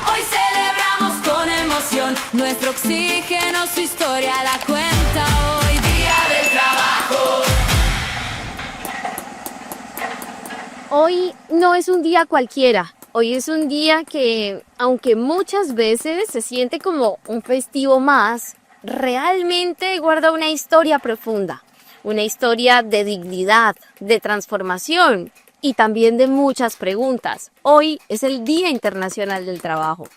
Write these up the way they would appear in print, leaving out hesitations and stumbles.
Hoy celebramos con emoción nuestro oxígeno, su historia la cuenta hoy, Día del Trabajo. Hoy no es un día cualquiera. Hoy es un día que, aunque muchas veces se siente como un festivo más, realmente guarda una historia profunda. Una historia de dignidad, de transformación y también de muchas preguntas. Hoy es el Día Internacional del Trabajo.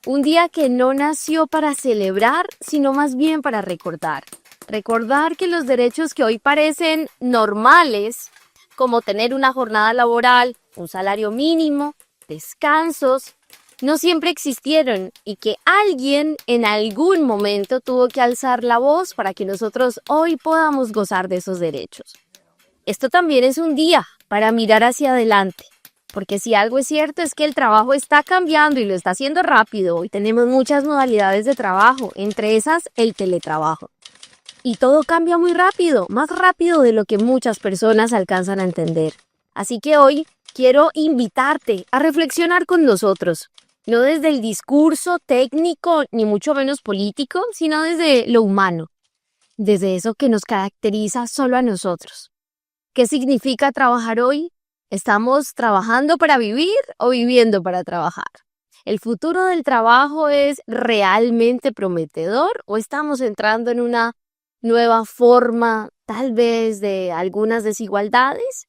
Un día que no nació para celebrar, sino más bien para recordar. Recordar que los derechos que hoy parecen normales, como tener una jornada laboral, un salario mínimo, descansos, no siempre existieron y que alguien en algún momento tuvo que alzar la voz para que nosotros hoy podamos gozar de esos derechos. Esto también es un día para mirar hacia adelante, porque si algo es cierto es que el trabajo está cambiando y lo está haciendo rápido. Hoy tenemos muchas modalidades de trabajo, entre esas el teletrabajo. Y todo cambia muy rápido, más rápido de lo que muchas personas alcanzan a entender. Así que hoy quiero invitarte a reflexionar con nosotros, no desde el discurso técnico ni mucho menos político, sino desde lo humano, desde eso que nos caracteriza solo a nosotros. ¿Qué significa trabajar hoy? ¿Estamos trabajando para vivir o viviendo para trabajar? ¿El futuro del trabajo es realmente prometedor o estamos entrando en una nueva forma, tal vez, de algunas desigualdades?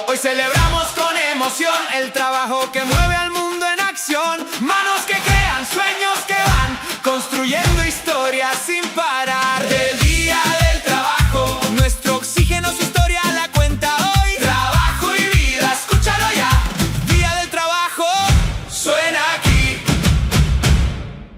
Hoy celebramos con emoción el trabajo que mueve al mundo en acción. Manos que crean, sueños que van construyendo historias sin parar. Del Día del Trabajo, nuestro oxígeno, su historia la cuenta hoy. Trabajo y vida, escúchalo ya. Día del Trabajo, suena aquí.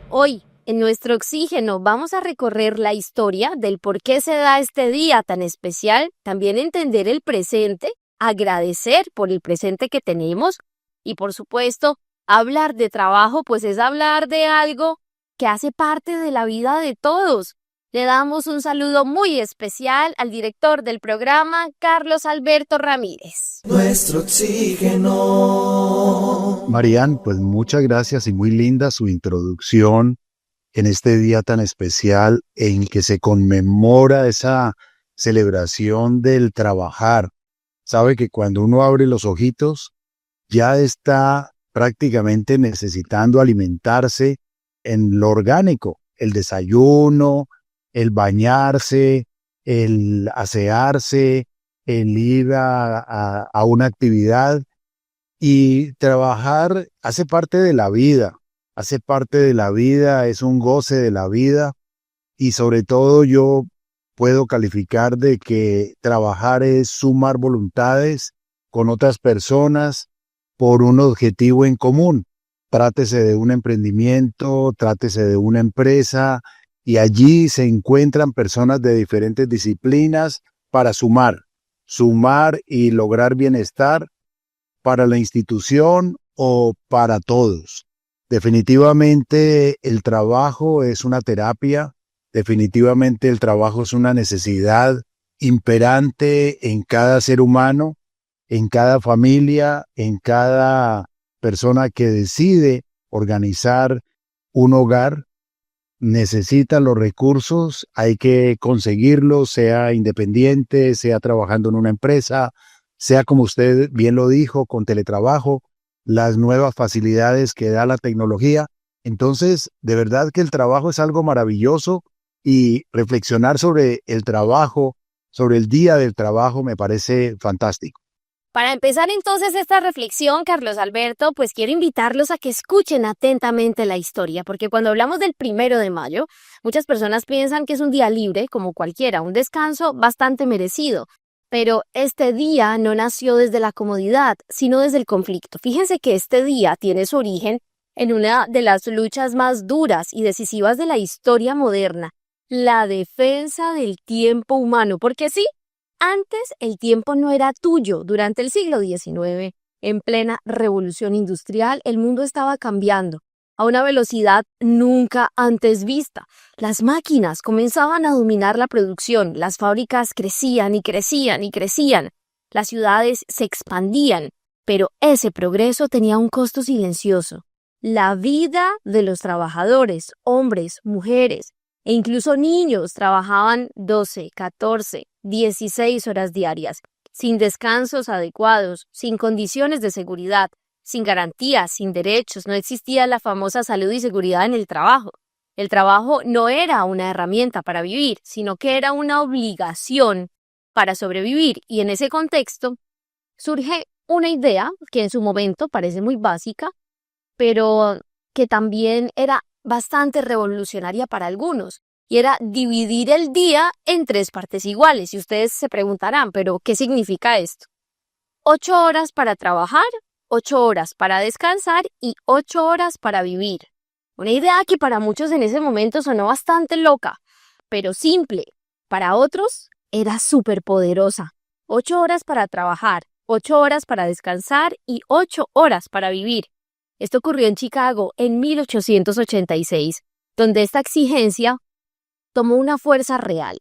Hoy, en nuestro oxígeno, vamos a recorrer la historia del por qué se da este día tan especial, también entender el presente, agradecer por el presente que tenemos y, por supuesto, hablar de trabajo, pues es hablar de algo que hace parte de la vida de todos. Le damos un saludo muy especial al director del programa, Carlos Alberto Ramírez. Nuestro oxígeno. Marian, pues muchas gracias y muy linda su introducción en este día tan especial en que se conmemora esa celebración del trabajar. Sabe que cuando uno abre los ojitos, ya está prácticamente necesitando alimentarse en lo orgánico, el desayuno, el bañarse, el asearse, el ir a una actividad. Y trabajar hace parte de la vida. Hace parte de la vida, es un goce de la vida y sobre todo yo puedo calificar de que trabajar es sumar voluntades con otras personas por un objetivo en común. Trátese de un emprendimiento, trátese de una empresa y allí se encuentran personas de diferentes disciplinas para sumar y lograr bienestar para la institución o para todos. Definitivamente el trabajo es una terapia, definitivamente el trabajo es una necesidad imperante en cada ser humano, en cada familia, en cada persona que decide organizar un hogar. Necesita los recursos, hay que conseguirlos, sea independiente, sea trabajando en una empresa, sea como usted bien lo dijo, con teletrabajo, las nuevas facilidades que da la tecnología. Entonces, de verdad que el trabajo es algo maravilloso y reflexionar sobre el trabajo, sobre el día del trabajo, me parece fantástico. Para empezar entonces esta reflexión, Carlos Alberto, pues quiero invitarlos a que escuchen atentamente la historia, porque cuando hablamos del 1 de mayo, muchas personas piensan que es un día libre, como cualquiera, un descanso bastante merecido. Pero este día no nació desde la comodidad, sino desde el conflicto. Fíjense que este día tiene su origen en una de las luchas más duras y decisivas de la historia moderna, la defensa del tiempo humano. Porque sí, antes el tiempo no era tuyo. Durante el siglo XIX, en plena revolución industrial, el mundo estaba cambiando a una velocidad nunca antes vista. Las máquinas comenzaban a dominar la producción, las fábricas crecían y crecían y crecían, las ciudades se expandían, pero ese progreso tenía un costo silencioso, la vida de los trabajadores, hombres, mujeres e incluso niños trabajaban 12, 14, 16 horas diarias, sin descansos adecuados, sin condiciones de seguridad, sin garantías, sin derechos. No existía la famosa salud y seguridad en el trabajo. El trabajo no era una herramienta para vivir, sino que era una obligación para sobrevivir. Y en ese contexto surge una idea que en su momento parece muy básica, pero que también era bastante revolucionaria para algunos, y era dividir el día en 3 partes iguales. Y ustedes se preguntarán, ¿pero qué significa esto? 8 horas para trabajar, 8 horas para descansar y 8 horas para vivir. Una idea que para muchos en ese momento sonó bastante loca, pero simple. Para otros era súper poderosa. 8 horas para trabajar, 8 horas para descansar y 8 horas para vivir. Esto ocurrió en Chicago en 1886, donde esta exigencia tomó una fuerza real.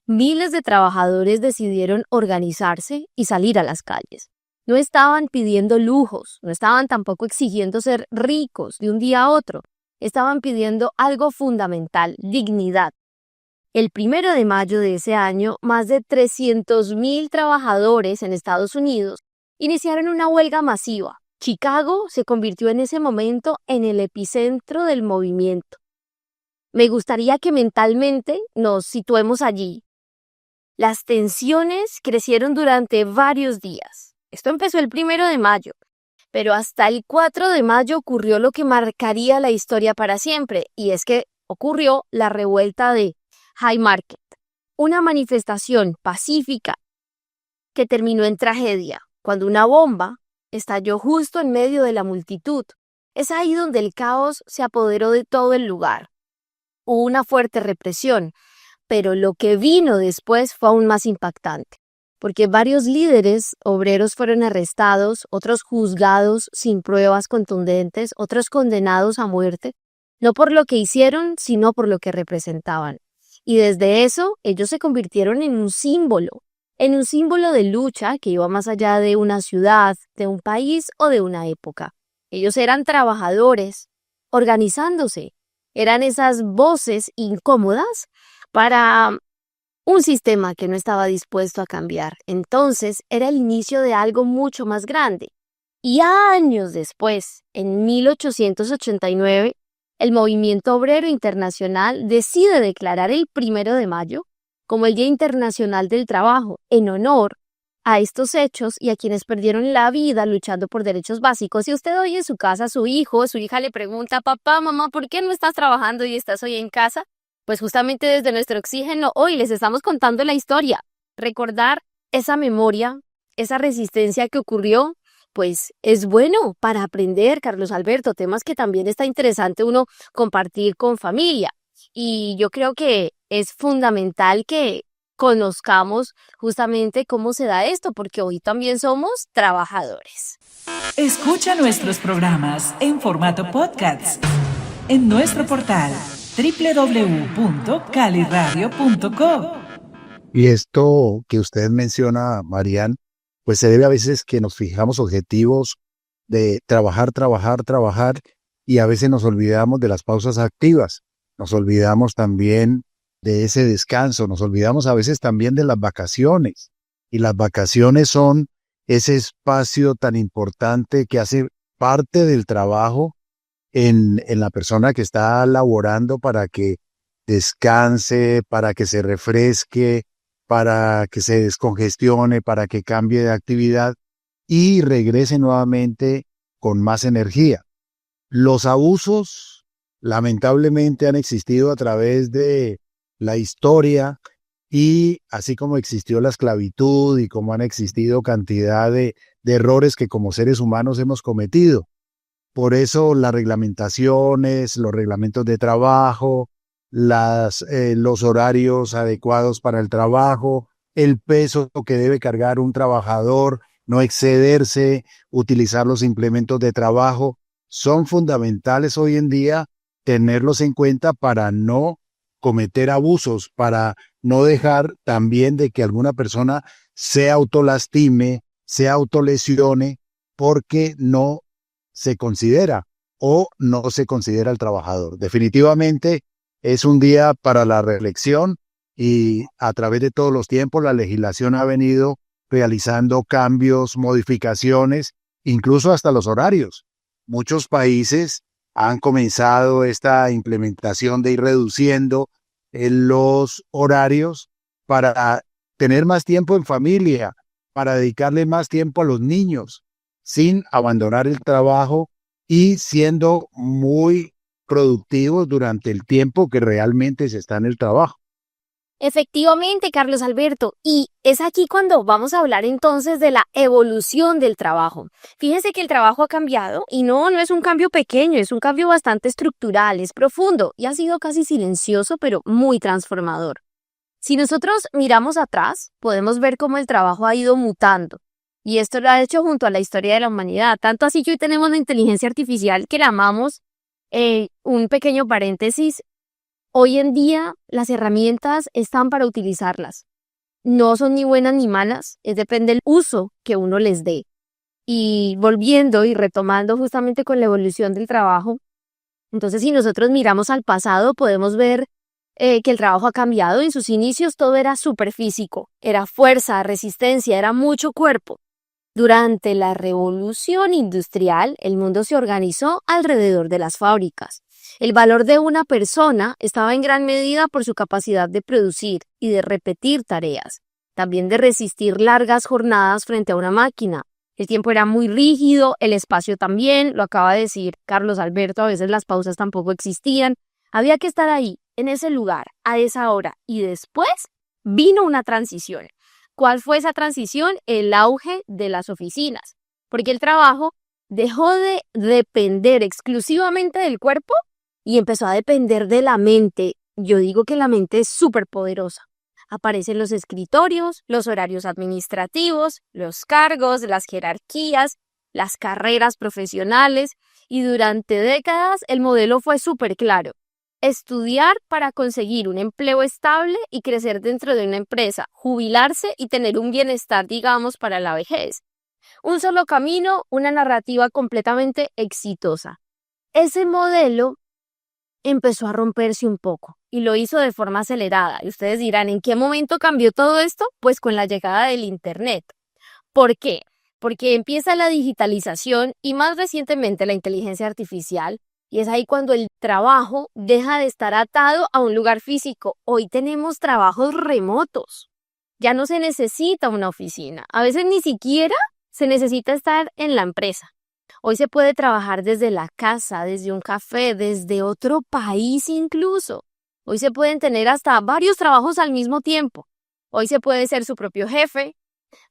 Miles de trabajadores decidieron organizarse y salir a las calles. No estaban pidiendo lujos, no estaban tampoco exigiendo ser ricos de un día a otro. Estaban pidiendo algo fundamental: dignidad. El 1 de mayo de ese año, más de 300,000 trabajadores en Estados Unidos iniciaron una huelga masiva. Chicago se convirtió en ese momento en el epicentro del movimiento. Me gustaría que mentalmente nos situemos allí. Las tensiones crecieron durante varios días. Esto empezó el 1 de mayo, pero hasta el 4 de mayo ocurrió lo que marcaría la historia para siempre, y es que ocurrió la revuelta de Haymarket, una manifestación pacífica que terminó en tragedia, cuando una bomba estalló justo en medio de la multitud. Es ahí donde el caos se apoderó de todo el lugar. Hubo una fuerte represión, pero lo que vino después fue aún más impactante, porque varios líderes obreros fueron arrestados, otros juzgados sin pruebas contundentes, otros condenados a muerte, no por lo que hicieron, sino por lo que representaban. Y desde eso, ellos se convirtieron en un símbolo de lucha que iba más allá de una ciudad, de un país o de una época. Ellos eran trabajadores organizándose. Eran esas voces incómodas para un sistema que no estaba dispuesto a cambiar. Entonces era el inicio de algo mucho más grande. Y años después, en 1889, el Movimiento Obrero Internacional decide declarar el 1 de mayo como el Día Internacional del Trabajo, en honor a estos hechos y a quienes perdieron la vida luchando por derechos básicos. Si usted hoy en su casa, su hijo, su hija le pregunta: papá, mamá, ¿por qué no estás trabajando y estás hoy en casa? Pues justamente desde nuestro oxígeno hoy les estamos contando la historia. Recordar esa memoria, esa resistencia que ocurrió, pues es bueno para aprender, Carlos Alberto, temas que también está interesante uno compartir con familia. Y yo creo que es fundamental que conozcamos justamente cómo se da esto, porque hoy también somos trabajadores. Escucha nuestros programas en formato podcast en nuestro portal www.caliradio.co. Y esto que usted menciona, Marian, pues se debe a veces que nos fijamos objetivos de trabajar, y a veces nos olvidamos de las pausas activas, nos olvidamos también de ese descanso, nos olvidamos a veces también de las vacaciones. Y las vacaciones son ese espacio tan importante que hace parte del trabajo en la persona que está laborando, para que descanse, para que se refresque, para que se descongestione, para que cambie de actividad y regrese nuevamente con más energía. Los abusos lamentablemente han existido a través de la historia, y así como existió la esclavitud y como han existido cantidad de errores que como seres humanos hemos cometido. Por eso las reglamentaciones, los reglamentos de trabajo, los horarios adecuados para el trabajo, el peso que debe cargar un trabajador, no excederse, utilizar los implementos de trabajo, son fundamentales hoy en día tenerlos en cuenta para no cometer abusos, para no dejar también de que alguna persona se autolastime, se autolesione, porque no se considera o no se considera el trabajador. Definitivamente es un día para la reflexión y a través de todos los tiempos la legislación ha venido realizando cambios, modificaciones, incluso hasta los horarios. Muchos países han comenzado esta implementación de ir reduciendo los horarios para tener más tiempo en familia, para dedicarle más tiempo a los niños, sin abandonar el trabajo y siendo muy productivos durante el tiempo que realmente se está en el trabajo. Efectivamente, Carlos Alberto, y es aquí cuando vamos a hablar entonces de la evolución del trabajo. Fíjense que el trabajo ha cambiado y no es un cambio pequeño, es un cambio bastante estructural, es profundo y ha sido casi silencioso, pero muy transformador. Si nosotros miramos atrás, podemos ver cómo el trabajo ha ido mutando. Y esto lo ha hecho junto a la historia de la humanidad. Tanto así que hoy tenemos la inteligencia artificial que la amamos. Un pequeño paréntesis. Hoy en día las herramientas están para utilizarlas. No son ni buenas ni malas. Depende del uso que uno les dé. Y volviendo y retomando justamente con la evolución del trabajo. Entonces, si nosotros miramos al pasado, podemos ver que el trabajo ha cambiado. En sus inicios todo era súper físico, era fuerza, resistencia, era mucho cuerpo. Durante la revolución industrial, el mundo se organizó alrededor de las fábricas. El valor de una persona estaba en gran medida por su capacidad de producir y de repetir tareas, también de resistir largas jornadas frente a una máquina. El tiempo era muy rígido, el espacio también, lo acaba de decir Carlos Alberto, a veces las pausas tampoco existían. Había que estar ahí, en ese lugar, a esa hora, y después vino una transición. ¿Cuál fue esa transición? El auge de las oficinas, porque el trabajo dejó de depender exclusivamente del cuerpo y empezó a depender de la mente. Yo digo que la mente es súper poderosa. Aparecen los escritorios, los horarios administrativos, los cargos, las jerarquías, las carreras profesionales, y durante décadas el modelo fue súper claro. Estudiar para conseguir un empleo estable y crecer dentro de una empresa, jubilarse y tener un bienestar, digamos, para la vejez. Un solo camino, una narrativa completamente exitosa. Ese modelo empezó a romperse un poco y lo hizo de forma acelerada. Y ustedes dirán, ¿en qué momento cambió todo esto? Pues con la llegada del Internet. ¿Por qué? Porque empieza la digitalización y más recientemente la inteligencia artificial. Y es ahí cuando el trabajo deja de estar atado a un lugar físico. Hoy tenemos trabajos remotos. Ya no se necesita una oficina. A veces ni siquiera se necesita estar en la empresa. Hoy se puede trabajar desde la casa, desde un café, desde otro país incluso. Hoy se pueden tener hasta varios trabajos al mismo tiempo. Hoy se puede ser su propio jefe.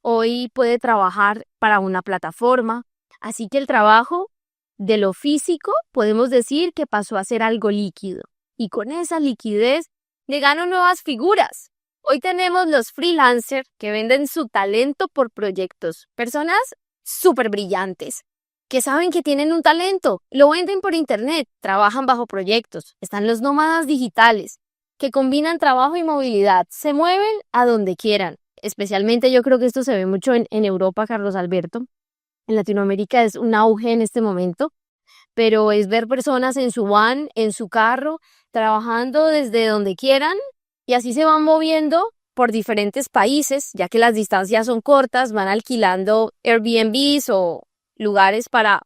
Hoy puede trabajar para una plataforma. Así que el trabajo de lo físico podemos decir que pasó a ser algo líquido. Y con esa liquidez llegaron nuevas figuras. Hoy tenemos los freelancers que venden su talento por proyectos. Personas súper brillantes que saben que tienen un talento, lo venden por internet, trabajan bajo proyectos. Están los nómadas digitales que combinan trabajo y movilidad, se mueven a donde quieran. Especialmente yo creo que esto se ve mucho en Europa, Carlos Alberto. En Latinoamérica es un auge en este momento, pero es ver personas en su van, en su carro, trabajando desde donde quieran y así se van moviendo por diferentes países, ya que las distancias son cortas, van alquilando Airbnbs o lugares para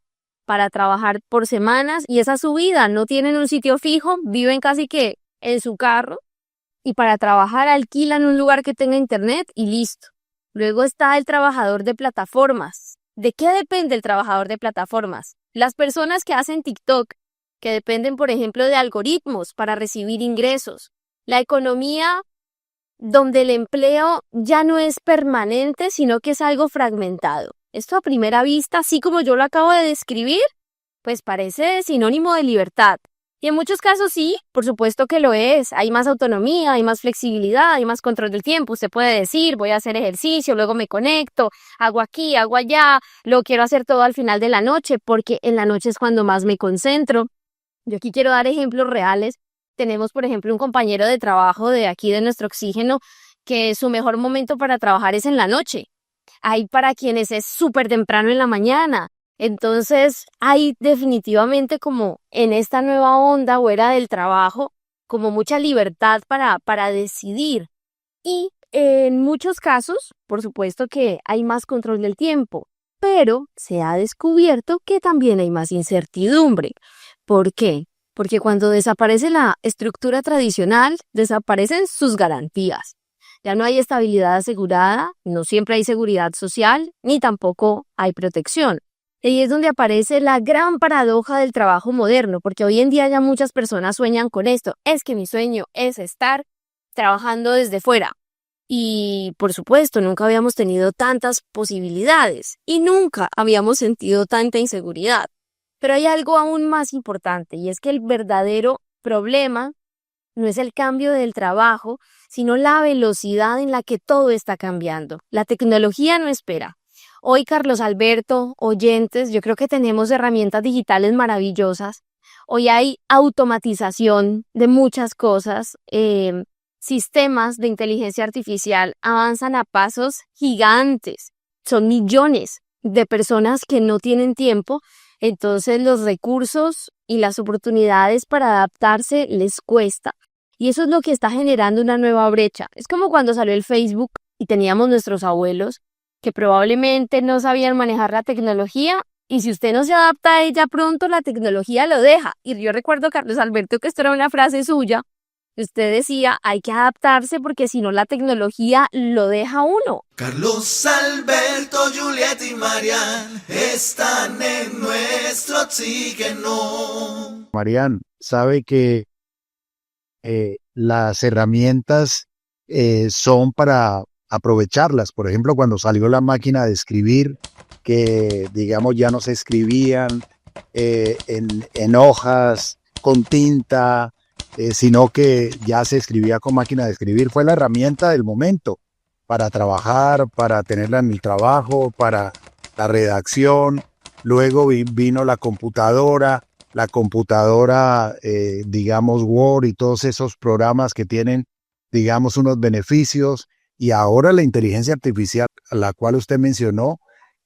trabajar por semanas y esa es su vida, no tienen un sitio fijo, viven casi que en su carro y para trabajar alquilan un lugar que tenga internet y listo. Luego está el trabajador de plataformas. ¿De qué depende el trabajador de plataformas? Las personas que hacen TikTok, que dependen, por ejemplo, de algoritmos para recibir ingresos. La economía donde el empleo ya no es permanente, sino que es algo fragmentado. Esto a primera vista, así como yo lo acabo de describir, pues parece sinónimo de libertad. Y en muchos casos sí, por supuesto que lo es. Hay más autonomía, hay más flexibilidad, hay más control del tiempo. Usted puede decir, voy a hacer ejercicio, luego me conecto, hago aquí, hago allá, lo quiero hacer todo al final de la noche, porque en la noche es cuando más me concentro. Yo aquí quiero dar ejemplos reales. Tenemos, por ejemplo, un compañero de trabajo de aquí de nuestro Oxígeno, que su mejor momento para trabajar es en la noche. Hay para quienes es súper temprano en la mañana. Entonces, hay definitivamente como en esta nueva onda o era del trabajo, como mucha libertad para decidir. Y en muchos casos, por supuesto que hay más control del tiempo, pero se ha descubierto que también hay más incertidumbre. ¿Por qué? Porque cuando desaparece la estructura tradicional, desaparecen sus garantías. Ya no hay estabilidad asegurada, no siempre hay seguridad social, ni tampoco hay protección. Y ahí es donde aparece la gran paradoja del trabajo moderno, porque hoy en día ya muchas personas sueñan con esto. Es que mi sueño es estar trabajando desde fuera. Y por supuesto, nunca habíamos tenido tantas posibilidades y nunca habíamos sentido tanta inseguridad. Pero hay algo aún más importante y es que el verdadero problema no es el cambio del trabajo, sino la velocidad en la que todo está cambiando. La tecnología no espera. Hoy, Carlos Alberto, oyentes, yo creo que tenemos herramientas digitales maravillosas. Hoy hay automatización de muchas cosas. Sistemas de inteligencia artificial avanzan a pasos gigantes. Son millones de personas que no tienen tiempo, entonces los recursos y las oportunidades para adaptarse les cuesta. Y eso es lo que está generando una nueva brecha. Es como cuando salió el Facebook y teníamos nuestros abuelos que probablemente no sabían manejar la tecnología y si usted no se adapta a ella pronto, la tecnología lo deja. Y yo recuerdo, Carlos Alberto, que esto era una frase suya. Usted decía, hay que adaptarse porque si no la tecnología lo deja a uno. Carlos Alberto, Juliet y Marian están en nuestro oxígeno. Marian, sabe que las herramientas son para aprovecharlas. Por ejemplo, cuando salió la máquina de escribir, que digamos ya no se escribían en hojas con tinta, sino que ya se escribía con máquina de escribir. Fue la herramienta del momento para trabajar, para tenerla en el trabajo, para la redacción. Luego vino la computadora, digamos Word y todos esos programas que tienen, digamos, unos beneficios. Y ahora la inteligencia artificial, a la cual usted mencionó,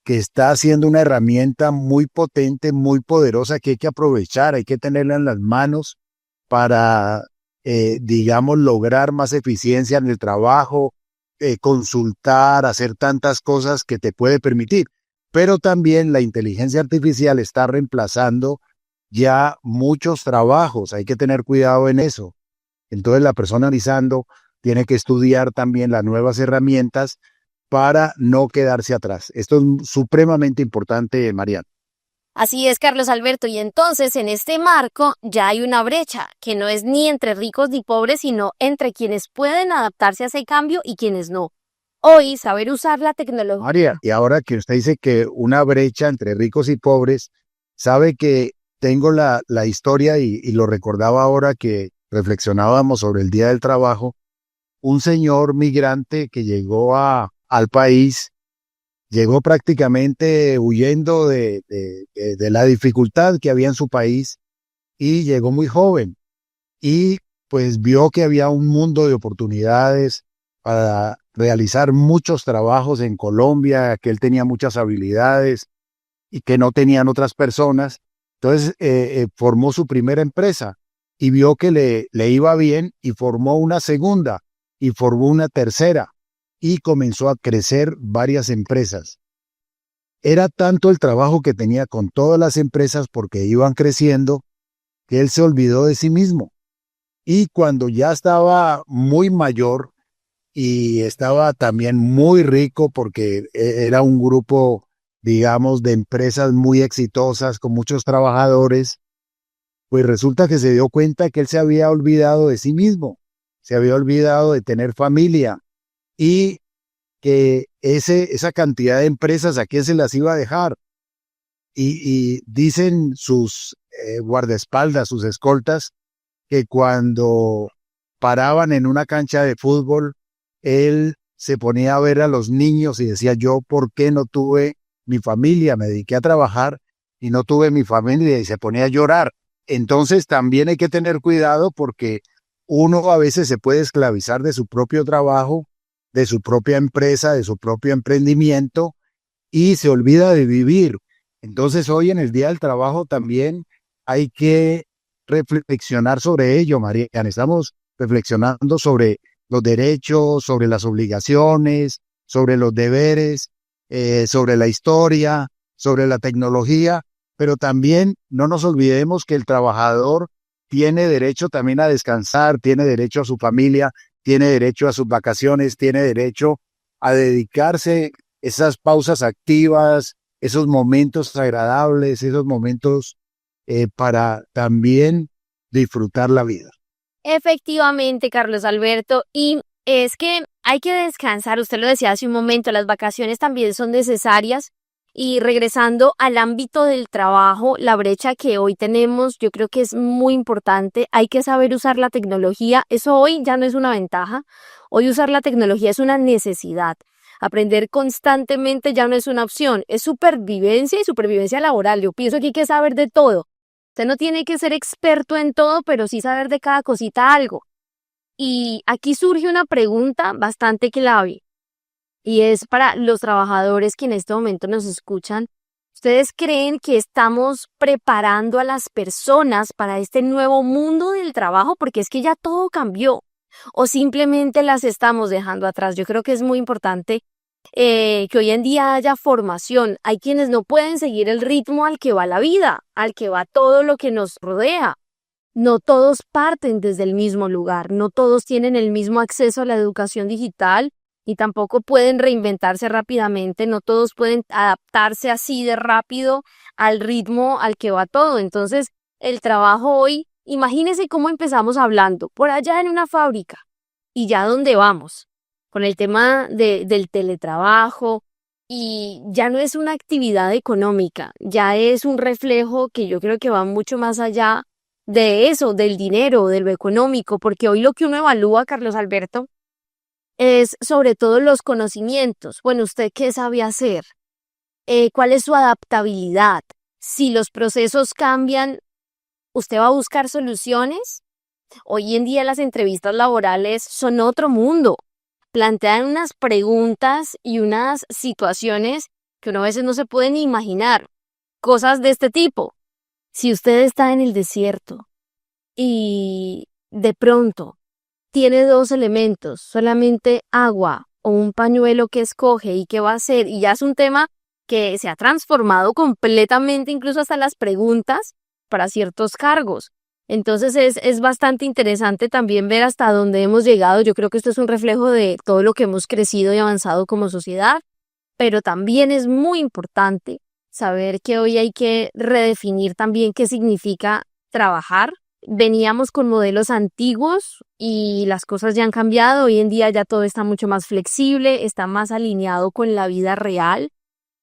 que está haciendo una herramienta muy potente, muy poderosa, que hay que aprovechar, hay que tenerla en las manos para, digamos, lograr más eficiencia en el trabajo, consultar, hacer tantas cosas que te puede permitir. Pero también la inteligencia artificial está reemplazando ya muchos trabajos, hay que tener cuidado en eso. Entonces la persona analizando tiene que estudiar también las nuevas herramientas para no quedarse atrás. Esto es supremamente importante, Mariana. Así es, Carlos Alberto, y entonces en este marco ya hay una brecha, que no es ni entre ricos ni pobres, sino entre quienes pueden adaptarse a ese cambio y quienes no. Hoy, saber usar la tecnología. María, y ahora que usted dice que una brecha entre ricos y pobres, sabe que tengo la historia y lo recordaba ahora que reflexionábamos sobre el Día del Trabajo. Un señor migrante que llegó al país, llegó prácticamente huyendo de la dificultad que había en su país y llegó muy joven y pues vio que había un mundo de oportunidades para realizar muchos trabajos en Colombia, que él tenía muchas habilidades y que no tenían otras personas. Entonces formó su primera empresa y vio que le iba bien y formó una segunda y formó una tercera y comenzó a crecer varias empresas. Era tanto el trabajo que tenía con todas las empresas porque iban creciendo que él se olvidó de sí mismo. Y cuando ya estaba muy mayor y estaba también muy rico porque era un grupo, digamos, de empresas muy exitosas con muchos trabajadores, pues resulta que se dio cuenta que él se había olvidado de sí mismo, se había olvidado de tener familia y que esa cantidad de empresas a quién se las iba a dejar. Y dicen sus guardaespaldas, sus escoltas, que cuando paraban en una cancha de fútbol, él se ponía a ver a los niños y decía, yo, ¿por qué no tuve mi familia? Me dediqué a trabajar y no tuve mi familia, y se ponía a llorar. Entonces también hay que tener cuidado porque uno a veces se puede esclavizar de su propio trabajo, de su propia empresa, de su propio emprendimiento y se olvida de vivir. Entonces hoy en el Día del Trabajo también hay que reflexionar sobre ello, Mariana. Estamos reflexionando sobre los derechos, sobre las obligaciones, sobre los deberes, sobre la historia, sobre la tecnología, pero también no nos olvidemos que el trabajador tiene derecho también a descansar, tiene derecho a su familia, tiene derecho a sus vacaciones, tiene derecho a dedicarse esas pausas activas, esos momentos agradables, esos momentos para también disfrutar la vida. Efectivamente, Carlos Alberto, y es que hay que descansar, usted lo decía hace un momento, las vacaciones también son necesarias. Y regresando al ámbito del trabajo, la brecha que hoy tenemos, yo creo que es muy importante. Hay que saber usar la tecnología. Eso hoy ya no es una ventaja. Hoy usar la tecnología es una necesidad. Aprender constantemente ya no es una opción. Es supervivencia y supervivencia laboral. Yo pienso que hay que saber de todo. Usted no tiene que ser experto en todo, pero sí saber de cada cosita algo. Y aquí surge una pregunta bastante clave. Y es para los trabajadores que en este momento nos escuchan. ¿Ustedes creen que estamos preparando a las personas para este nuevo mundo del trabajo? Porque es que ya todo cambió. ¿O simplemente las estamos dejando atrás? Yo creo que es muy importante que hoy en día haya formación. Hay quienes no pueden seguir el ritmo al que va la vida, al que va todo lo que nos rodea. No todos parten desde el mismo lugar. No todos tienen el mismo acceso a la educación digital. Y tampoco pueden reinventarse rápidamente, no todos pueden adaptarse así de rápido al ritmo al que va todo. Entonces, el trabajo hoy, imagínense cómo empezamos hablando, por allá en una fábrica, y ya dónde vamos, con el tema del teletrabajo, y ya no es una actividad económica, ya es un reflejo que yo creo que va mucho más allá de eso, del dinero, de lo económico, porque hoy lo que uno evalúa, Carlos Alberto, es sobre todo los conocimientos. Bueno, ¿usted qué sabe hacer? ¿Cuál es su adaptabilidad? Si los procesos cambian, ¿usted va a buscar soluciones? Hoy en día las entrevistas laborales son otro mundo. Plantean unas preguntas y unas situaciones que uno a veces no se puede ni imaginar. Cosas de este tipo. Si usted está en el desierto y de pronto tiene dos elementos, solamente agua o un pañuelo que escoge y qué va a hacer, y ya es un tema que se ha transformado completamente, incluso hasta las preguntas para ciertos cargos. Entonces es bastante interesante también ver hasta dónde hemos llegado. Yo creo que esto es un reflejo de todo lo que hemos crecido y avanzado como sociedad, pero también es muy importante saber que hoy hay que redefinir también qué significa trabajar. Veníamos con modelos antiguos y las cosas ya han cambiado. Hoy en día ya todo está mucho más flexible, está más alineado con la vida real.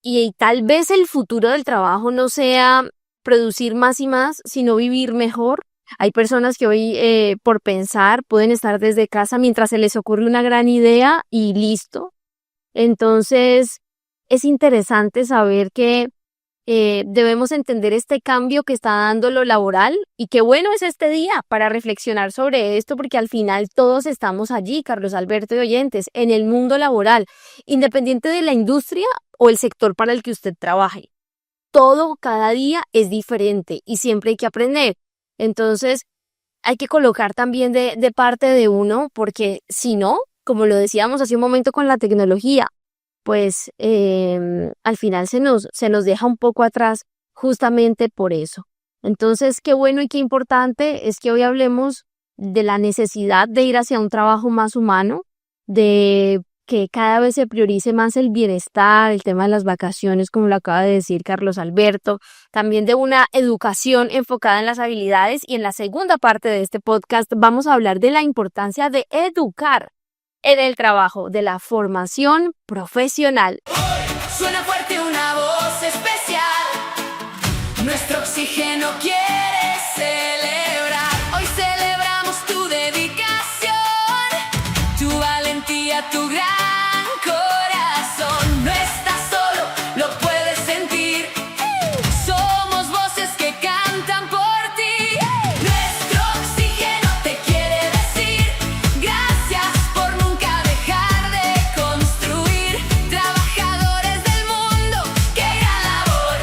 Y tal vez el futuro del trabajo no sea producir más y más, sino vivir mejor. Hay personas que hoy, por pensar, pueden estar desde casa mientras se les ocurre una gran idea y listo. Entonces, es interesante saber que debemos entender este cambio que está dando lo laboral, y qué bueno es este día para reflexionar sobre esto, porque al final todos estamos allí, Carlos Alberto y oyentes, en el mundo laboral, independiente de la industria o el sector para el que usted trabaje. Todo cada día es diferente y siempre hay que aprender. Entonces hay que colocar también de parte de uno, porque si no, como lo decíamos hace un momento con la tecnología, pues al final se nos deja un poco atrás justamente por eso. Entonces, qué bueno y qué importante es que hoy hablemos de la necesidad de ir hacia un trabajo más humano, de que cada vez se priorice más el bienestar, el tema de las vacaciones, como lo acaba de decir Carlos Alberto, también de una educación enfocada en las habilidades. Y en la segunda parte de este podcast vamos a hablar de la importancia de educar en el trabajo, de la formación profesional. Suena fuerte una voz especial. Nuestro oxígeno quiere celebrar. Hoy celebramos tu dedicación, tu valentía, tu gran corazón. No estás solo, lo puedes sentir. Somos voces que cantan por ti. Nuestro oxígeno te quiere decir gracias por nunca dejar de construir. Trabajadores del mundo, qué gran labor.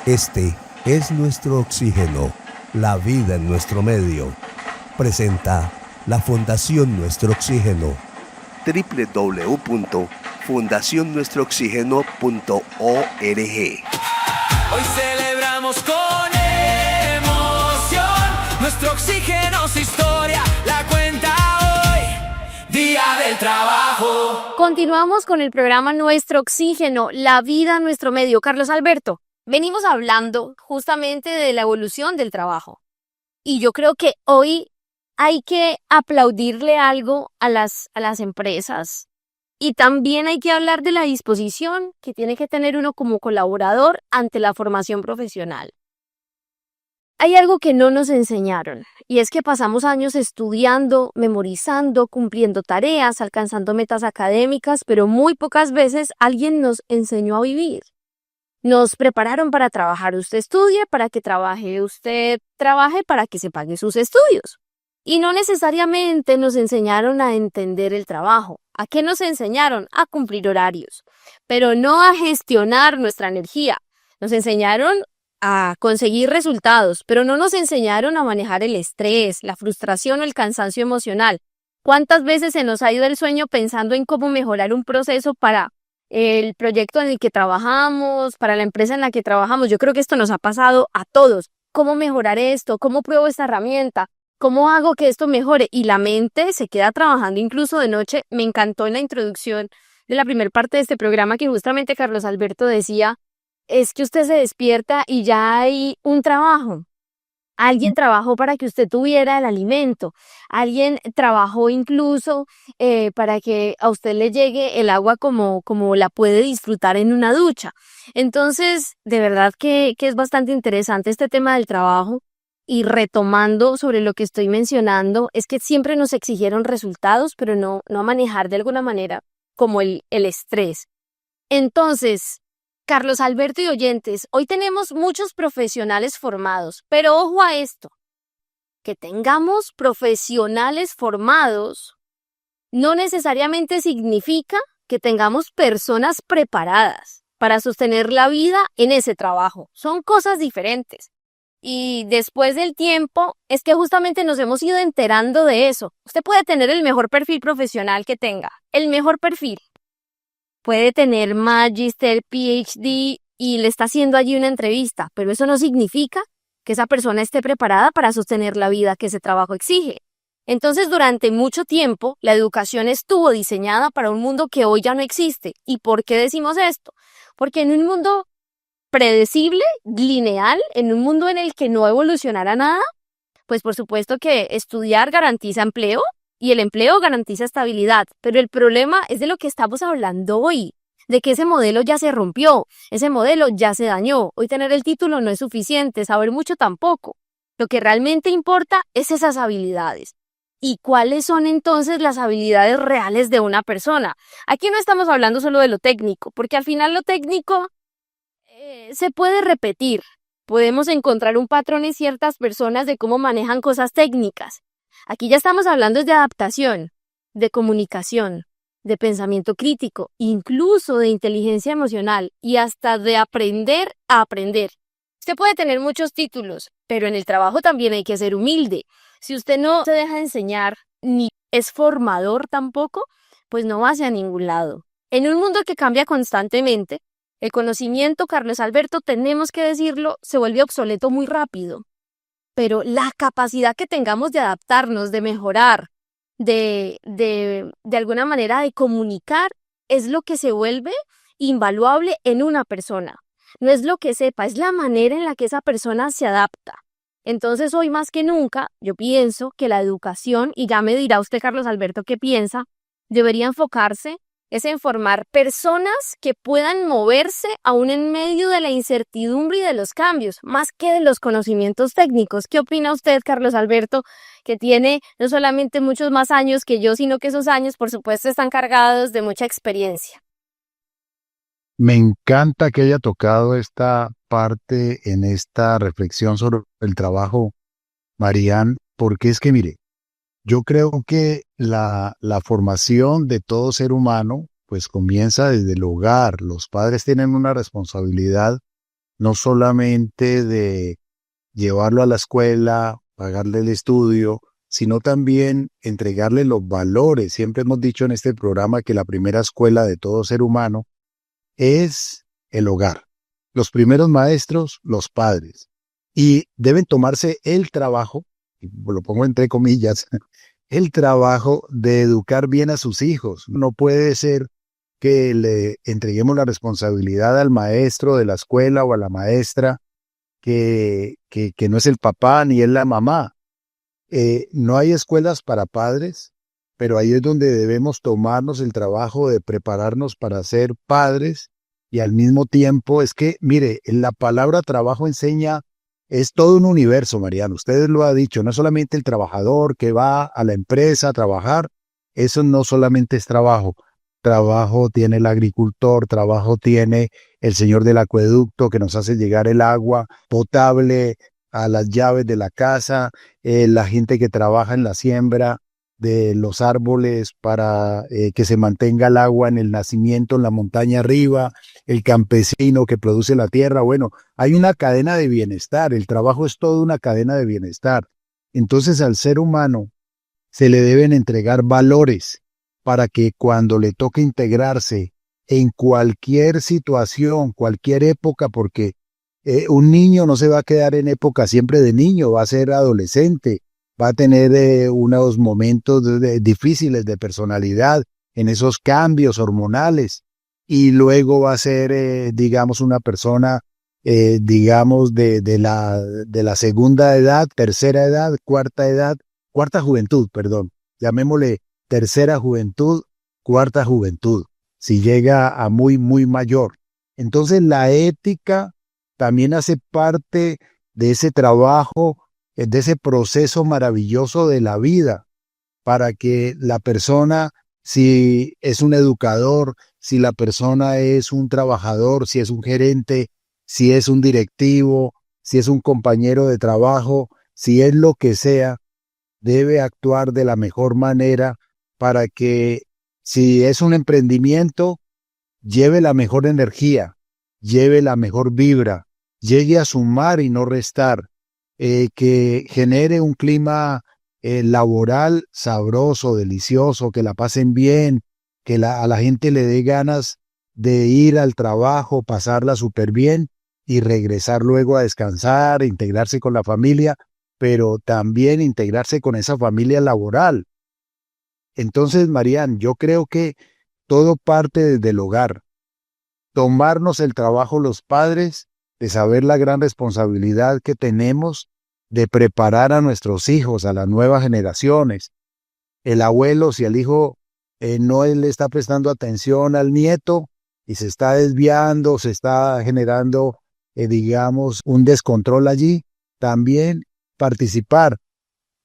Este es nuestro oxígeno, la vida en nuestro medio. Presenta la Fundación Nuestro Oxígeno. www.fundacionnuestrooxígeno.org. Hoy celebramos con emoción, nuestro oxígeno, su historia, la cuenta hoy, Día del Trabajo. Continuamos con el programa Nuestro Oxígeno, la vida en nuestro medio. Carlos Alberto, venimos hablando justamente de la evolución del trabajo. Y yo creo que hoy hay que aplaudirle algo a las empresas. Y también hay que hablar de la disposición que tiene que tener uno como colaborador ante la formación profesional. Hay algo que no nos enseñaron, y es que pasamos años estudiando, memorizando, cumpliendo tareas, alcanzando metas académicas, pero muy pocas veces alguien nos enseñó a vivir. Nos prepararon para trabajar, usted estudie para que trabaje, usted trabaje para que se pague sus estudios. Y no necesariamente nos enseñaron a entender el trabajo. ¿A qué nos enseñaron? A cumplir horarios, pero no a gestionar nuestra energía. Nos enseñaron a conseguir resultados, pero no nos enseñaron a manejar el estrés, la frustración o el cansancio emocional. ¿Cuántas veces se nos ha ido el sueño pensando en cómo mejorar un proceso para el proyecto en el que trabajamos, para la empresa en la que trabajamos? Yo creo que esto nos ha pasado a todos. ¿Cómo mejorar esto? ¿Cómo pruebo esta herramienta? ¿Cómo hago que esto mejore? Y la mente se queda trabajando incluso de noche. Me encantó en la introducción de la primera parte de este programa que justamente Carlos Alberto decía, es que usted se despierta y ya hay un trabajo. Alguien trabajó para que usted tuviera el alimento. Alguien trabajó incluso para que a usted le llegue el agua como la puede disfrutar en una ducha. Entonces, de verdad que es bastante interesante este tema del trabajo. Y retomando sobre lo que estoy mencionando, es que siempre nos exigieron resultados, pero no a manejar de alguna manera como el estrés. Entonces, Carlos Alberto y oyentes, hoy tenemos muchos profesionales formados, pero ojo a esto, que tengamos profesionales formados no necesariamente significa que tengamos personas preparadas para sostener la vida en ese trabajo. Son cosas diferentes. Y después del tiempo, es que justamente nos hemos ido enterando de eso. Usted puede tener el mejor perfil profesional que tenga, el mejor perfil. Puede tener Magister, PhD y le está haciendo allí una entrevista, pero eso no significa que esa persona esté preparada para sostener la vida que ese trabajo exige. Entonces, durante mucho tiempo, la educación estuvo diseñada para un mundo que hoy ya no existe. ¿Y por qué decimos esto? Porque en un mundo predecible, lineal, en un mundo en el que no evolucionará nada, pues por supuesto que estudiar garantiza empleo y el empleo garantiza estabilidad, pero el problema es de lo que estamos hablando hoy, de que ese modelo ya se rompió, ese modelo ya se dañó. Hoy tener el título no es suficiente, saber mucho tampoco. Lo que realmente importa es esas habilidades. ¿Y cuáles son entonces las habilidades reales de una persona? Aquí no estamos hablando solo de lo técnico, porque al final lo técnico se puede repetir. Podemos encontrar un patrón en ciertas personas de cómo manejan cosas técnicas. Aquí ya estamos hablando de adaptación, de comunicación, de pensamiento crítico, incluso de inteligencia emocional y hasta de aprender a aprender. Usted puede tener muchos títulos, pero en el trabajo también hay que ser humilde. Si usted no se deja enseñar ni es formador tampoco, pues no va hacia ningún lado. En un mundo que cambia constantemente, el conocimiento, Carlos Alberto, tenemos que decirlo, se vuelve obsoleto muy rápido. Pero la capacidad que tengamos de adaptarnos, de mejorar, de alguna manera de comunicar, es lo que se vuelve invaluable en una persona. No es lo que sepa, es la manera en la que esa persona se adapta. Entonces, hoy más que nunca, yo pienso que la educación, y ya me dirá usted, Carlos Alberto, qué piensa, debería enfocarse es en formar personas que puedan moverse aún en medio de la incertidumbre y de los cambios, más que de los conocimientos técnicos. ¿Qué opina usted, Carlos Alberto, que tiene no solamente muchos más años que yo, sino que esos años, por supuesto, están cargados de mucha experiencia? Me encanta que haya tocado esta parte en esta reflexión sobre el trabajo, Marian, porque es que, mire, yo creo que la formación de todo ser humano pues comienza desde el hogar. Los padres tienen una responsabilidad no solamente de llevarlo a la escuela, pagarle el estudio, sino también entregarle los valores. Siempre hemos dicho en este programa que la primera escuela de todo ser humano es el hogar. Los primeros maestros, los padres. Y deben tomarse el trabajo, y lo pongo entre comillas, el trabajo de educar bien a sus hijos. No puede ser que le entreguemos la responsabilidad al maestro de la escuela o a la maestra que no es el papá ni es la mamá. No hay escuelas para padres, pero ahí es donde debemos tomarnos el trabajo de prepararnos para ser padres y al mismo tiempo es que, mire, la palabra trabajo enseña, es todo un universo, Mariano. Usted lo ha dicho, no es solamente el trabajador que va a la empresa a trabajar, eso no solamente es trabajo. Trabajo tiene el agricultor, trabajo tiene el señor del acueducto que nos hace llegar el agua potable a las llaves de la casa, la gente que trabaja en la siembra de los árboles para que se mantenga el agua en el nacimiento, en la montaña arriba, el campesino que produce la tierra. Bueno, hay una cadena de bienestar, el trabajo es toda una cadena de bienestar. Entonces al ser humano se le deben entregar valores para que cuando le toque integrarse en cualquier situación, cualquier época, porque un niño no se va a quedar en época siempre de niño, va a ser adolescente, va a tener unos momentos difíciles de personalidad en esos cambios hormonales y luego va a ser, digamos, una persona, digamos, de la segunda edad, tercera edad, cuarta juventud, perdón, llamémosle tercera juventud, cuarta juventud, si llega a muy, muy mayor. Entonces la ética también hace parte de ese trabajo, de ese proceso maravilloso de la vida, para que la persona, si es un educador, si la persona es un trabajador, si es un gerente, si es un directivo, si es un compañero de trabajo, si es lo que sea, debe actuar de la mejor manera para que si es un emprendimiento, lleve la mejor energía, lleve la mejor vibra, llegue a sumar y no restar, que genere un clima laboral sabroso, delicioso, que la pasen bien, que a la gente le dé ganas de ir al trabajo, pasarla súper bien y regresar luego a descansar, integrarse con la familia, pero también integrarse con esa familia laboral. Entonces, Marian, yo creo que todo parte desde el hogar. Tomarnos el trabajo los padres de saber la gran responsabilidad que tenemos de preparar a nuestros hijos, a las nuevas generaciones. El abuelo, si el hijo no le está prestando atención al nieto y se está desviando, se está generando, digamos, un descontrol allí, también participar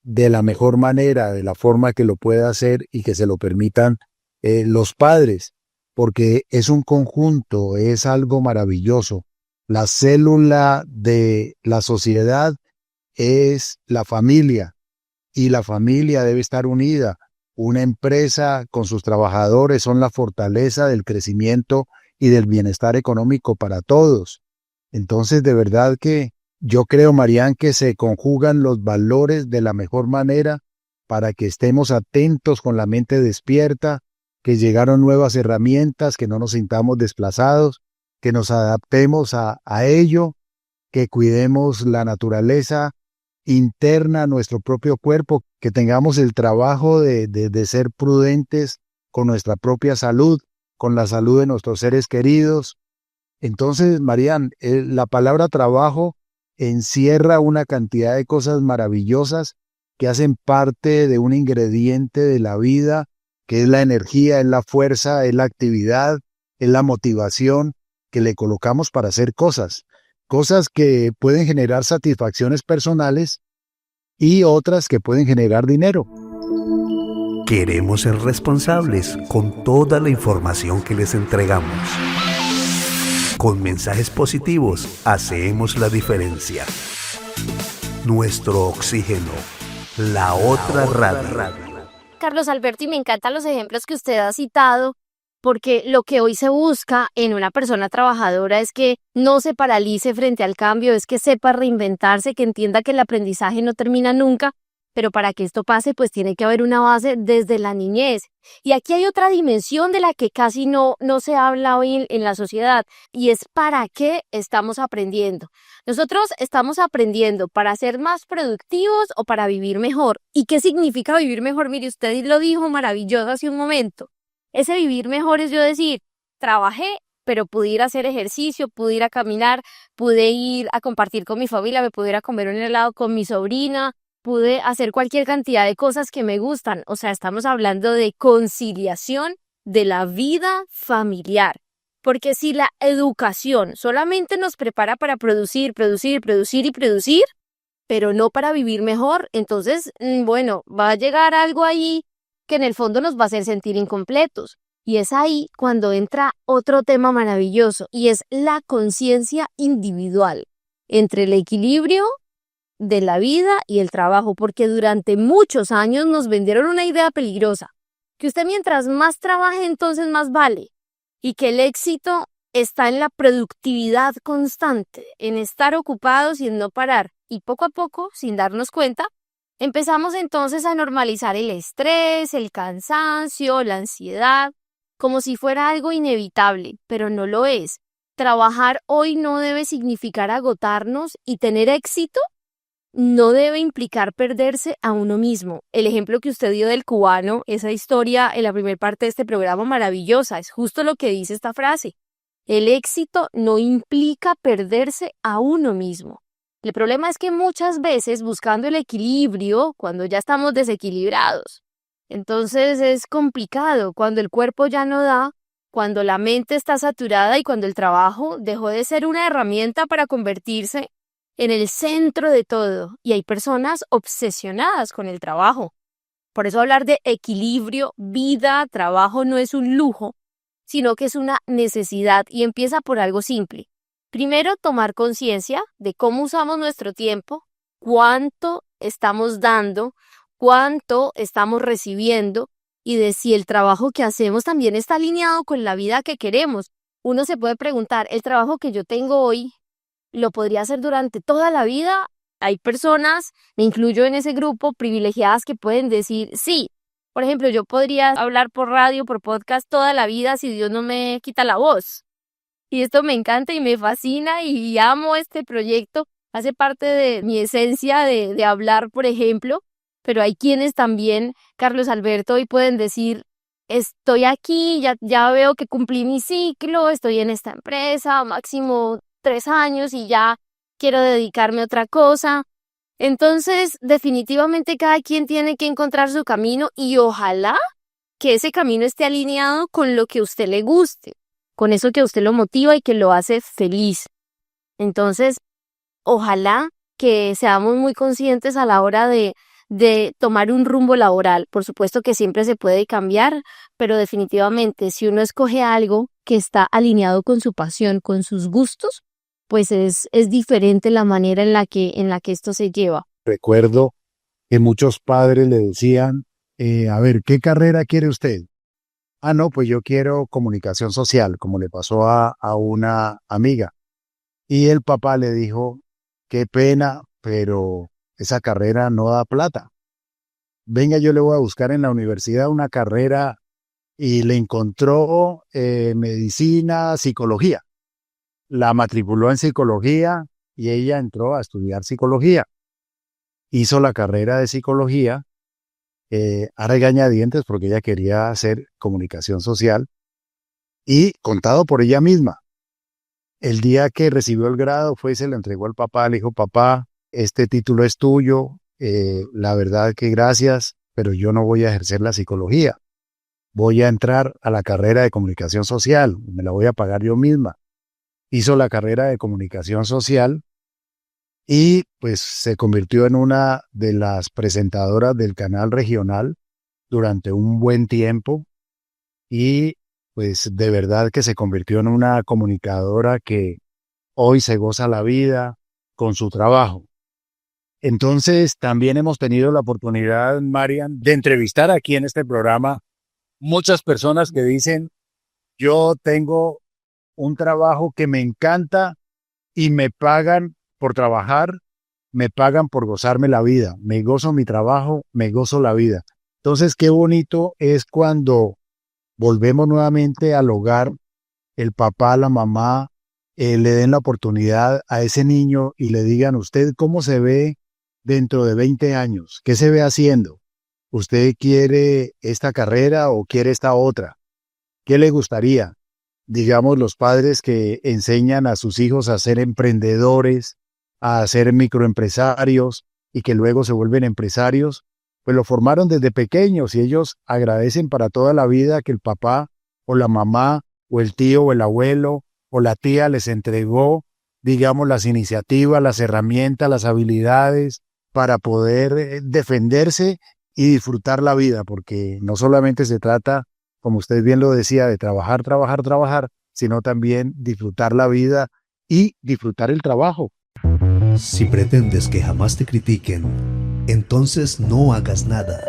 de la mejor manera, de la forma que lo pueda hacer y que se lo permitan los padres, porque es un conjunto, es algo maravilloso. La célula de la sociedad es la familia y la familia debe estar unida. Una empresa con sus trabajadores son la fortaleza del crecimiento y del bienestar económico para todos. Entonces, de verdad que yo creo, Marian, que se conjugan los valores de la mejor manera para que estemos atentos con la mente despierta, que llegaron nuevas herramientas, que no nos sintamos desplazados, que nos adaptemos a ello, que cuidemos la naturaleza interna, nuestro propio cuerpo, que tengamos el trabajo de ser prudentes con nuestra propia salud, con la salud de nuestros seres queridos. Entonces, Marian, la palabra trabajo encierra una cantidad de cosas maravillosas que hacen parte de un ingrediente de la vida, que es la energía, es la fuerza, es la actividad, es la motivación que le colocamos para hacer cosas que pueden generar satisfacciones personales y otras que pueden generar dinero. Queremos ser responsables con toda la información que les entregamos. Con mensajes positivos hacemos la diferencia. Nuestro oxígeno, la otra radio. Carlos Alberto, y me encantan los ejemplos que usted ha citado, porque lo que hoy se busca en una persona trabajadora es que no se paralice frente al cambio, es que sepa reinventarse, que entienda que el aprendizaje no termina nunca, pero para que esto pase, pues tiene que haber una base desde la niñez. Y aquí hay otra dimensión de la que casi no se habla hoy en la sociedad, y es para qué estamos aprendiendo. Nosotros estamos aprendiendo para ser más productivos o para vivir mejor. ¿Y qué significa vivir mejor? Mire, usted lo dijo maravilloso hace un momento. Ese vivir mejor es yo decir, trabajé, pero pude ir a hacer ejercicio, pude ir a caminar, pude ir a compartir con mi familia, me pude ir a comer un helado con mi sobrina, pude hacer cualquier cantidad de cosas que me gustan. O sea, estamos hablando de conciliación de la vida familiar. Porque si la educación solamente nos prepara para producir, pero no para vivir mejor, entonces, bueno, va a llegar algo ahí que en el fondo nos va a hacer sentir incompletos. Y es ahí cuando entra otro tema maravilloso, y es la conciencia individual entre el equilibrio de la vida y el trabajo, porque durante muchos años nos vendieron una idea peligrosa, que usted mientras más trabaje, entonces más vale, y que el éxito está en la productividad constante, en estar ocupados y en no parar. Y poco a poco, sin darnos cuenta, empezamos entonces a normalizar el estrés, el cansancio, la ansiedad, como si fuera algo inevitable, pero no lo es. Trabajar hoy no debe significar agotarnos, y tener éxito no debe implicar perderse a uno mismo. El ejemplo que usted dio del cubano, esa historia en la primera parte de este programa maravillosa, es justo lo que dice esta frase. El éxito no implica perderse a uno mismo. El problema es que muchas veces buscando el equilibrio, cuando ya estamos desequilibrados, entonces es complicado, cuando el cuerpo ya no da, cuando la mente está saturada y cuando el trabajo dejó de ser una herramienta para convertirse en el centro de todo. Y hay personas obsesionadas con el trabajo. Por eso hablar de equilibrio, vida, trabajo no es un lujo, sino que es una necesidad, y empieza por algo simple. Primero, tomar conciencia de cómo usamos nuestro tiempo, cuánto estamos dando, cuánto estamos recibiendo, y de si el trabajo que hacemos también está alineado con la vida que queremos. Uno se puede preguntar, ¿el trabajo que yo tengo hoy lo podría hacer durante toda la vida? Hay personas, me incluyo en ese grupo, privilegiadas, que pueden decir sí. Por ejemplo, yo podría hablar por radio, por podcast toda la vida si Dios no me quita la voz. Y esto me encanta y me fascina y amo este proyecto. Hace parte de mi esencia de hablar, por ejemplo. Pero hay quienes también, Carlos Alberto, hoy pueden decir, estoy aquí, ya veo que cumplí mi ciclo, estoy en esta empresa, máximo 3 años y ya quiero dedicarme a otra cosa. Entonces, definitivamente cada quien tiene que encontrar su camino, y ojalá que ese camino esté alineado con lo que a usted le guste, con eso que a usted lo motiva y que lo hace feliz. Entonces, ojalá que seamos muy conscientes a la hora de tomar un rumbo laboral. Por supuesto que siempre se puede cambiar, pero definitivamente si uno escoge algo que está alineado con su pasión, con sus gustos, pues es diferente la manera en la que esto se lleva. Recuerdo que muchos padres le decían, a ver, ¿qué carrera quiere usted? Ah, no, pues yo quiero comunicación social, como le pasó a una amiga. Y el papá le dijo, qué pena, pero esa carrera no da plata. Venga, yo le voy a buscar en la universidad una carrera, y le encontró medicina, psicología. La matriculó en psicología y ella entró a estudiar psicología. Hizo la carrera de psicología a regañadientes porque ella quería hacer comunicación social, y contado por ella misma. El día que recibió el grado fue y se lo entregó al papá, le dijo, papá, este título es tuyo, la verdad que gracias, pero yo no voy a ejercer la psicología. Voy a entrar a la carrera de comunicación social, me la voy a pagar yo misma. Hizo la carrera de comunicación social y pues se convirtió en una de las presentadoras del canal regional durante un buen tiempo, y pues de verdad que se convirtió en una comunicadora que hoy se goza la vida con su trabajo. Entonces también hemos tenido la oportunidad, Marian, de entrevistar aquí en este programa muchas personas que dicen, Yo tengo un trabajo que me encanta y me pagan por trabajar, me pagan por gozarme la vida. Me gozo mi trabajo, me gozo la vida. Entonces, qué bonito es cuando volvemos nuevamente al hogar, el papá, la mamá, le den la oportunidad a ese niño y le digan, ¿usted cómo se ve dentro de 20 años? ¿Qué se ve haciendo? ¿Usted quiere esta carrera o quiere esta otra? ¿Qué le gustaría? Digamos, los padres que enseñan a sus hijos a ser emprendedores, a ser microempresarios y que luego se vuelven empresarios, pues lo formaron desde pequeños y ellos agradecen para toda la vida que el papá o la mamá o el tío o el abuelo o la tía les entregó, digamos, las iniciativas, las herramientas, las habilidades para poder defenderse y disfrutar la vida, porque no solamente se trata, como usted bien lo decía, de trabajar, trabajar, trabajar, sino también disfrutar la vida y disfrutar el trabajo. Si pretendes que jamás te critiquen, entonces no hagas nada.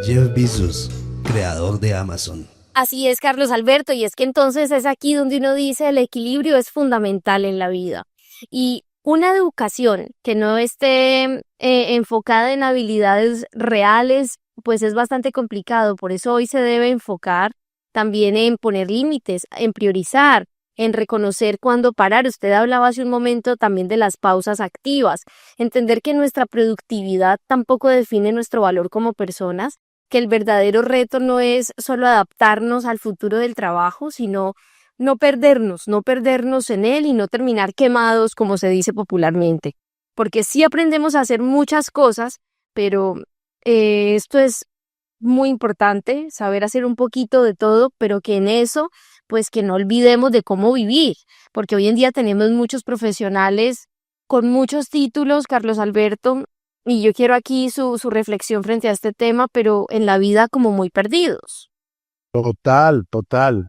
Jeff Bezos, creador de Amazon. Así es, Carlos Alberto, y es que entonces es aquí donde uno dice el equilibrio es fundamental en la vida. Y una educación que no esté enfocada en habilidades reales, pues es bastante complicado. Por eso hoy se debe enfocar también en poner límites, en priorizar, en reconocer cuándo parar. Usted hablaba hace un momento también de las pausas activas, entender que nuestra productividad tampoco define nuestro valor como personas, que el verdadero reto no es solo adaptarnos al futuro del trabajo, sino no perdernos en él y no terminar quemados, como se dice popularmente. Porque sí aprendemos a hacer muchas cosas, pero esto es muy importante, saber hacer un poquito de todo, pero que en eso, pues que no olvidemos de cómo vivir, porque hoy en día tenemos muchos profesionales con muchos títulos, Carlos Alberto, y yo quiero aquí su reflexión frente a este tema, pero en la vida como muy perdidos. Total, total.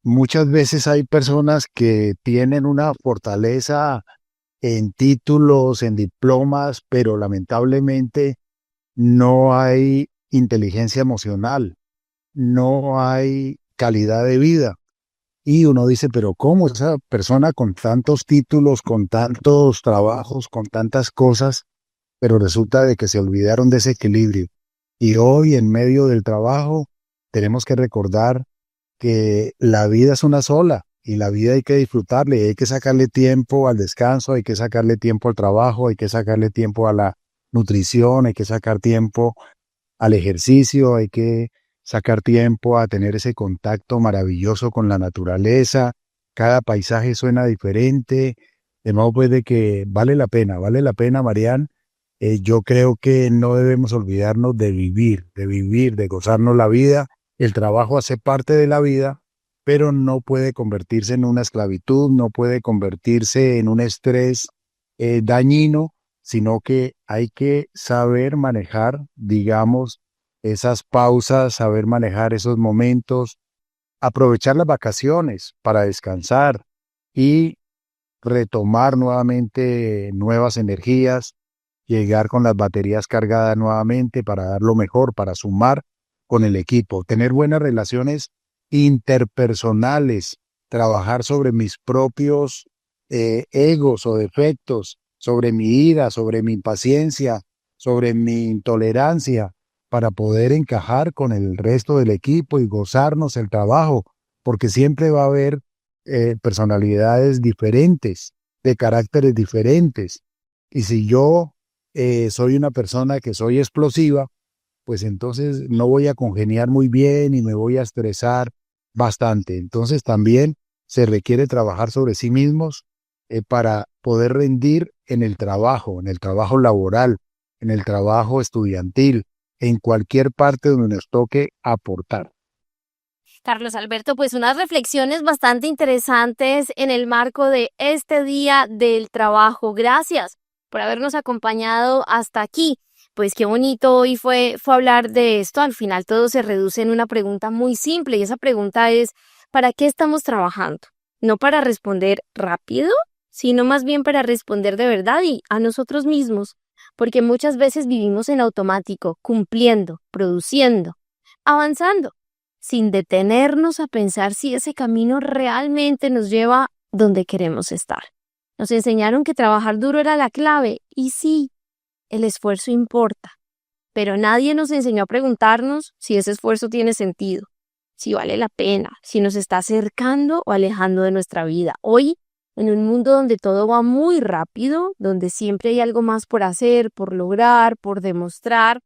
Muchas veces hay personas que tienen una fortaleza en títulos, en diplomas, pero lamentablemente no hay inteligencia emocional, no hay calidad de vida. Y uno dice, pero ¿cómo esa persona con tantos títulos, con tantos trabajos, con tantas cosas, pero resulta de que se olvidaron de ese equilibrio? Y hoy, en medio del trabajo, tenemos que recordar que la vida es una sola y la vida hay que disfrutarle, y hay que sacarle tiempo al descanso, hay que sacarle tiempo al trabajo, hay que sacarle tiempo a la nutrición, hay que sacar tiempo al ejercicio, hay que sacar tiempo a tener ese contacto maravilloso con la naturaleza. Cada paisaje suena diferente, de modo pues de que vale la pena, Marian. Yo creo que no debemos olvidarnos de gozarnos la vida. El trabajo hace parte de la vida, pero no puede convertirse en una esclavitud, no puede convertirse en un estrés dañino, sino que hay que saber manejar, digamos, esas pausas, saber manejar esos momentos, aprovechar las vacaciones para descansar y retomar nuevamente nuevas energías, llegar con las baterías cargadas nuevamente para dar lo mejor, para sumar con el equipo, tener buenas relaciones interpersonales, trabajar sobre mis propios egos o defectos, sobre mi ira, sobre mi impaciencia, sobre mi intolerancia, para poder encajar con el resto del equipo y gozarnos el trabajo, porque siempre va a haber personalidades diferentes, de caracteres diferentes. Y si yo soy una persona que soy explosiva, pues entonces no voy a congeniar muy bien y me voy a estresar bastante. Entonces también se requiere trabajar sobre sí mismos para poder rendir en el trabajo laboral, en el trabajo estudiantil, en cualquier parte donde nos toque aportar. Carlos Alberto, pues unas reflexiones bastante interesantes en el marco de este Día del Trabajo. Gracias por habernos acompañado hasta aquí. Pues qué bonito hoy fue hablar de esto. Al final todo se reduce en una pregunta muy simple y esa pregunta es, ¿para qué estamos trabajando? No para responder rápido, sino más bien para responder de verdad y a nosotros mismos, porque muchas veces vivimos en automático, cumpliendo, produciendo, avanzando, sin detenernos a pensar si ese camino realmente nos lleva donde queremos estar. Nos enseñaron que trabajar duro era la clave, y sí, el esfuerzo importa, pero nadie nos enseñó a preguntarnos si ese esfuerzo tiene sentido, si vale la pena, si nos está acercando o alejando de nuestra vida. Hoy, en un mundo donde todo va muy rápido, donde siempre hay algo más por hacer, por lograr, por demostrar,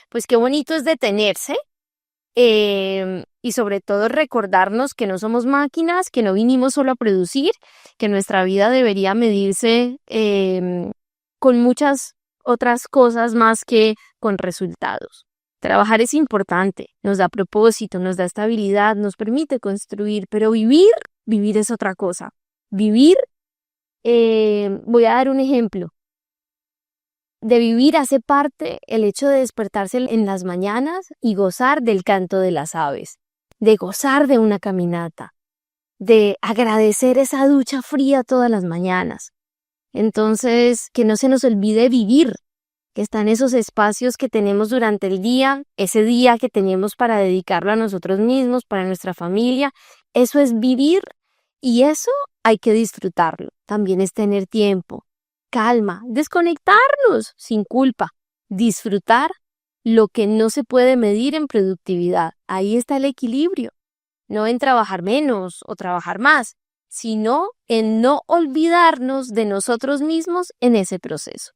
pues qué bonito es detenerse y sobre todo recordarnos que no somos máquinas, que no vinimos solo a producir, que nuestra vida debería medirse con muchas otras cosas más que con resultados. Trabajar es importante, nos da propósito, nos da estabilidad, nos permite construir, pero vivir es otra cosa. Vivir, voy a dar un ejemplo. De vivir hace parte el hecho de despertarse en las mañanas y gozar del canto de las aves, de gozar de una caminata, de agradecer esa ducha fría todas las mañanas. Entonces, que no se nos olvide vivir, que están esos espacios que tenemos durante el día, ese día que tenemos para dedicarlo a nosotros mismos, para nuestra familia. Eso es vivir y eso hay que disfrutarlo. También es tener tiempo, calma, desconectarnos sin culpa, disfrutar lo que no se puede medir en productividad. Ahí está el equilibrio, no en trabajar menos o trabajar más, sino en no olvidarnos de nosotros mismos en ese proceso.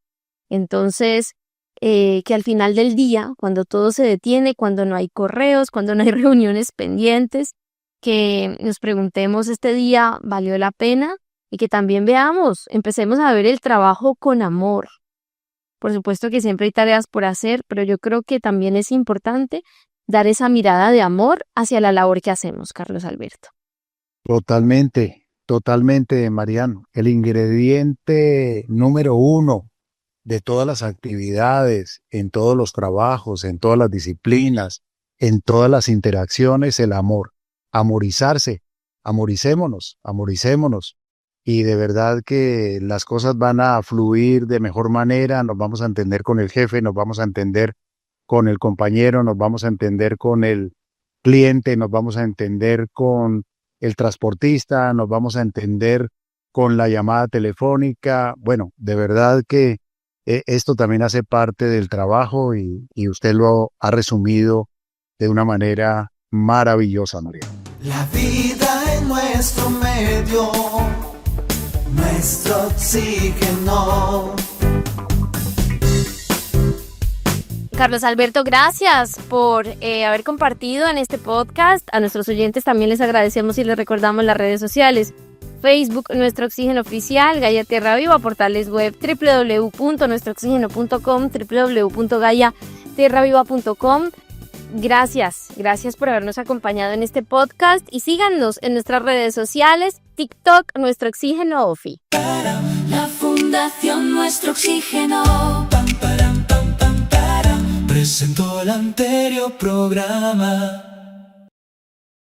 Entonces, que al final del día, cuando todo se detiene, cuando no hay correos, cuando no hay reuniones pendientes, que nos preguntemos, ¿este día valió la pena? Y que también empecemos a ver el trabajo con amor. Por supuesto que siempre hay tareas por hacer, pero yo creo que también es importante dar esa mirada de amor hacia la labor que hacemos, Carlos Alberto. Totalmente, Mariano. El ingrediente número 1 de todas las actividades, en todos los trabajos, en todas las disciplinas, en todas las interacciones, el amor. Amorizarse, amoricémonos. Y de verdad que las cosas van a fluir de mejor manera, nos vamos a entender con el jefe, nos vamos a entender con el compañero, nos vamos a entender con el cliente, nos vamos a entender con el transportista, nos vamos a entender con la llamada telefónica. Bueno, de verdad que esto también hace parte del trabajo y usted lo ha resumido de una manera maravillosa, María. La vida en nuestro medio, nuestro oxígeno. Carlos Alberto, gracias por haber compartido en este podcast. A nuestros oyentes también les agradecemos y les recordamos las redes sociales. Facebook, Nuestro Oxígeno Oficial, Gaia Tierra Viva, portales web www.nuestrooxigeno.com, www.gaiatierraviva.com. Gracias por habernos acompañado en este podcast y síganos en nuestras redes sociales, TikTok, Nuestro Oxígeno Ofi. La Fundación Nuestro Oxígeno Presentó el anterior programa.